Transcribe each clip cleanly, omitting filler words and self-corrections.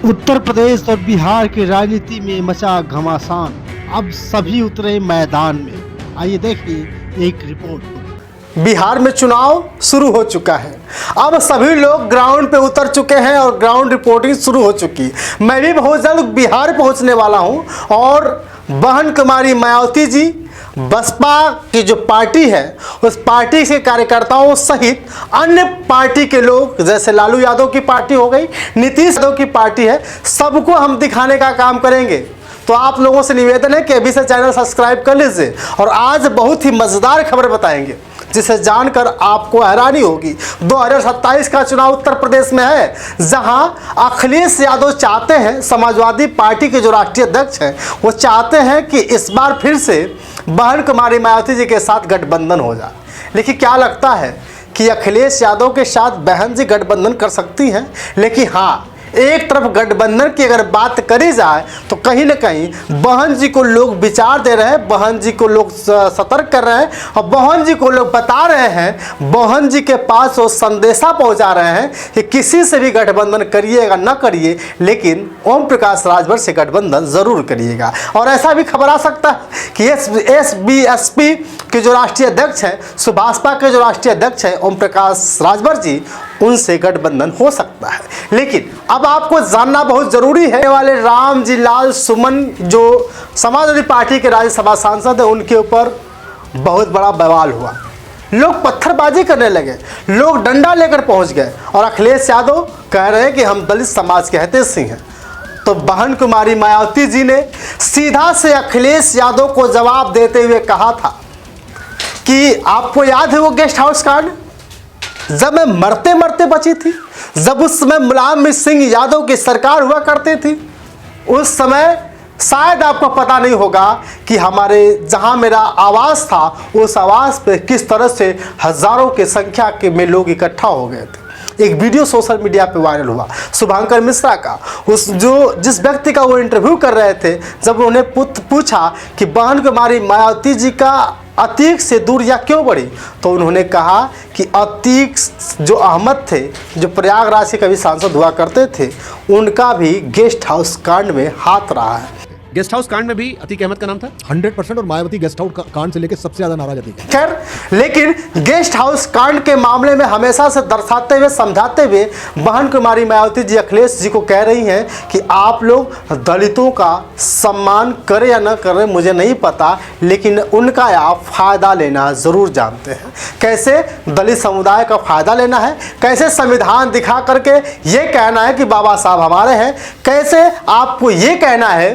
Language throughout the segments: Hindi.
उत्तर प्रदेश और बिहार की राजनीति में मचा घमासान। अब सभी उतरे मैदान में। आइए देखिए एक रिपोर्ट। बिहार में चुनाव शुरू हो चुका है। अब सभी लोग ग्राउंड पे उतर चुके हैं और ग्राउंड रिपोर्टिंग शुरू हो चुकी। मैं भी बहुत जल्द बिहार पहुंचने वाला हूं और बहन कुमारी मायावती जी बसपा की जो पार्टी है उस पार्टी के कार्यकर्ताओं सहित अन्य पार्टी के लोग, जैसे लालू यादव की पार्टी हो गई, नीतीश यादव की पार्टी है, सबको हम दिखाने का काम करेंगे। तो आप लोगों से निवेदन है कि अभी से चैनल सब्सक्राइब कर लीजिए और आज बहुत ही मज़ेदार खबर बताएंगे जिसे जानकर आपको हैरानी होगी। 2027 का चुनाव उत्तर प्रदेश में है, जहां अखिलेश यादव चाहते हैं, समाजवादी पार्टी के जो राष्ट्रीय अध्यक्ष हैं वो चाहते हैं कि इस बार फिर से बहन कुमारी मायावती जी के साथ गठबंधन हो जाए। लेकिन क्या लगता है कि अखिलेश यादव के साथ बहन जी गठबंधन कर सकती हैं? लेकिन हाँ, एक तरफ गठबंधन की अगर बात करी जाए तो कहीं ना कहीं बहन जी को लोग विचार दे रहे हैं, बहन जी को लोग सतर्क कर रहे हैं और बहन जी को लोग बता रहे हैं, बहन जी के पास वो संदेशा पहुंचा रहे हैं कि किसी से भी गठबंधन करिएगा ना करिए, लेकिन ओम प्रकाश राजभर से गठबंधन जरूर करिएगा। और ऐसा भी खबर आ सकता है कि एसबीएसपी के जो राष्ट्रीय अध्यक्ष हैं, सुभाषपा के जो राष्ट्रीय अध्यक्ष हैं ओम प्रकाश राजभर जी, उनसे गठबंधन हो सकता है। लेकिन अब आपको जानना बहुत जरूरी है, वाले राम जी लाल सुमन जो समाजवादी पार्टी के राज्यसभा सांसद हैं, उनके ऊपर बहुत बड़ा बवाल हुआ। लोग पत्थरबाजी करने लगे, लोग डंडा लेकर पहुंच गए और अखिलेश यादव कह रहे हैं कि हम दलित समाज के हितैषी सिंह हैं। तो बहन कुमारी मायावती जी ने सीधा से अखिलेश यादव को जवाब देते हुए कहा था कि आपको याद है वो गेस्ट हाउस कांड, जब मैं मरते मरते बची थी, जब उस समय मुलायम सिंह यादव की सरकार हुआ करती थी, उस समय शायद आपको पता नहीं होगा कि हमारे जहां मेरा आवास था उस आवास पे किस तरह से हजारों की संख्या के में लोग इकट्ठा हो गए थे। एक वीडियो सोशल मीडिया पे वायरल हुआ शुभांकर मिश्रा का, जिस व्यक्ति का वो इंटरव्यू कर रहे थे, जब उन्हें पूछा कि बहन कुमारी मायावती जी का अतीक से दूरियां क्यों बढ़ी, तो उन्होंने कहा कि अतीक जो अहमद थे, जो प्रयागराज से कभी सांसद हुआ करते थे, उनका भी गेस्ट हाउस कांड में हाथ रहा है। गेस्ट हाउस कांड में भी अतीक अहमद का नाम था 100% और मायावती गेस्ट हाउस कांड से लेकर सबसे ज्यादा नाराज अतीक है। खैर, लेकिन गेस्ट हाउस कांड के मामले में हमेशा से दर्शाते हुए, समझाते हुए बहन कुमारी मायावती जी अखिलेश जी को कह रही हैं कि आप लोग दलितों का सम्मान करें या न करें मुझे नहीं पता, लेकिन उनका आप फायदा लेना जरूर जानते हैं। कैसे दलित समुदाय का फायदा लेना है, कैसे संविधान दिखा करके ये कहना है कि बाबा साहब हमारे हैं, कैसे आपको ये कहना है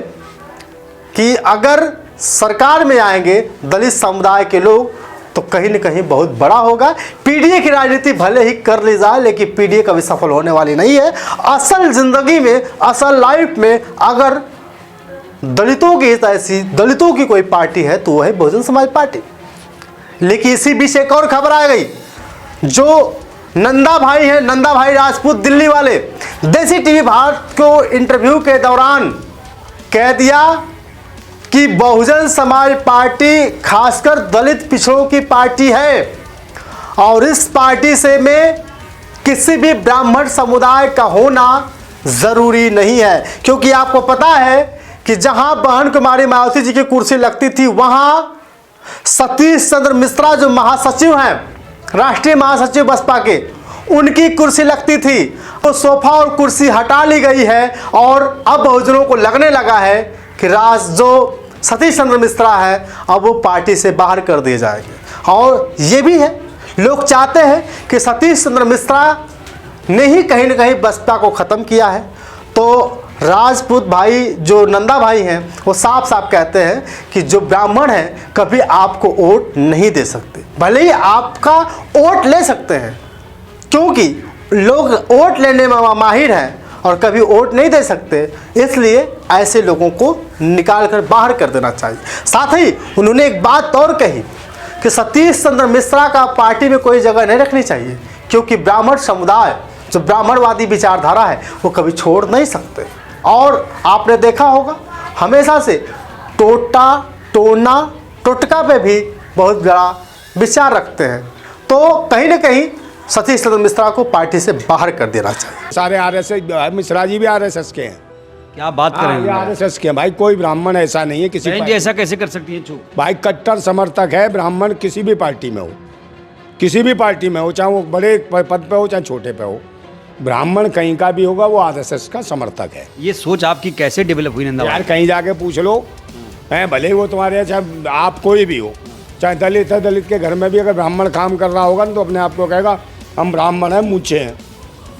कि अगर सरकार में आएंगे दलित समुदाय के लोग तो कहीं न कहीं बहुत बड़ा होगा। पीडीए की राजनीति भले ही कर ली जाए, लेकिन पीडीए कभी सफल होने वाली नहीं है। असल जिंदगी में, असल लाइफ में अगर दलितों की ऐसी दलितों की कोई पार्टी है तो वह है बहुजन समाज पार्टी। लेकिन इसी बीच एक और खबर आ गई, जो नंदा भाई हैं, नंदा भाई राजपूत दिल्ली वाले, देसी टीवी भारत को इंटरव्यू के दौरान कह दिया कि बहुजन समाज पार्टी खासकर दलित पिछड़ों की पार्टी है और इस पार्टी से में किसी भी ब्राह्मण समुदाय का होना जरूरी नहीं है, क्योंकि आपको पता है कि जहां बहन कुमारी मायावती जी की कुर्सी लगती थी वहां सतीश चंद्र मिश्रा जो महासचिव हैं, राष्ट्रीय महासचिव बसपा के, उनकी कुर्सी लगती थी। तो सोफा और कुर्सी हटा ली गई है और अब बहुजनों को लगने लगा है कि जो सतीश चंद्र मिश्रा है अब वो पार्टी से बाहर कर दिए जाएंगे। और ये भी है, लोग चाहते हैं कि सतीश चंद्र मिश्रा ने ही कहीं ना कहीं बसपा को ख़त्म किया है। तो राजपूत भाई जो नंदा भाई हैं वो साफ साफ कहते हैं कि जो ब्राह्मण हैं कभी आपको वोट नहीं दे सकते, भले ही आपका वोट ले सकते हैं, क्योंकि लोग वोट लेने में माहिर हैं और कभी वोट नहीं दे सकते, इसलिए ऐसे लोगों को निकाल कर बाहर कर देना चाहिए। साथ ही उन्होंने एक बात और कही कि सतीश चंद्र मिश्रा का पार्टी में कोई जगह नहीं रखनी चाहिए, क्योंकि ब्राह्मण समुदाय जो ब्राह्मणवादी विचारधारा है वो कभी छोड़ नहीं सकते। और आपने देखा होगा हमेशा से टोटा टोना टोटका पे भी बहुत बड़ा विचार रखते हैं। तो कहीं ना कहीं सतीश चंद्र मिश्रा को पार्टी से बाहर कर देना चाहिए। सारे आरएसएस, मिश्रा जी भी आरएसएस के हैं। क्या बात कर रहे ये हैं आरएसएस के हैं भाई, कोई ब्राह्मण ऐसा नहीं है किसी बहन जी, पार्टी- ऐसा कैसे कर सकती है चुप? भाई कट्टर समर्थक है ब्राह्मण, किसी भी पार्टी में हो, किसी भी पार्टी में हो, चाहे वो बड़े पद पे हो चाहे छोटे पे हो, ब्राह्मण कहीं का भी होगा वो आरएसएस का समर्थक है। ये सोच आपकी कैसे डेवलप हुई नंदा? यार कहीं जाके पूछ लो, हैं भले ही वो तुम्हारे, चाहे आप कोई भी हो, चाहे दलित है, दलित के घर में भी अगर ब्राह्मण काम कर रहा होगा ना तो अपने आप को कहेगा हम ब्राह्मण हैं, मूछे हैं।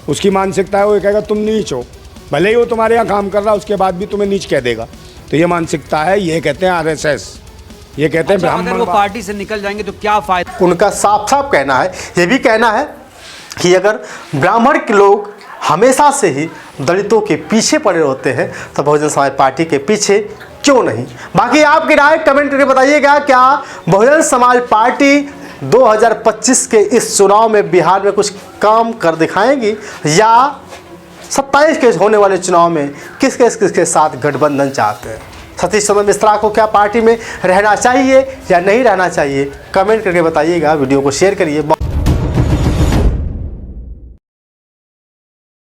उसकी मानसिकता है, वो ये कहेगा तुम नीच हो, भले ही वो तुम्हारे यहाँ काम कर रहा है उसके बाद भी तुम्हें नीच कह देगा। तो ये मानसिकता है, ये कहते हैं आरएसएस, ये कहते हैं अच्छा, अगर वो ब्राह्मण। पार्टी से निकल जाएंगे तो क्या फायदा? उनका साफ साफ कहना है, ये भी कहना है कि अगर ब्राह्मण के लोग हमेशा से ही दलितों के पीछे पड़े होते हैं तो बहुजन समाज पार्टी के पीछे क्यों नहीं। बाकी आपकी राय कमेंट करके बताइएगा, क्या बहुजन समाज पार्टी 2025 के इस चुनाव में बिहार में कुछ काम कर दिखाएंगी, या 27 के होने वाले चुनाव में किसके साथ गठबंधन चाहते हैं। सतीश चंद्र मिश्रा को क्या पार्टी में रहना चाहिए या नहीं रहना चाहिए, कमेंट करके बताइएगा। वीडियो को शेयर करिए।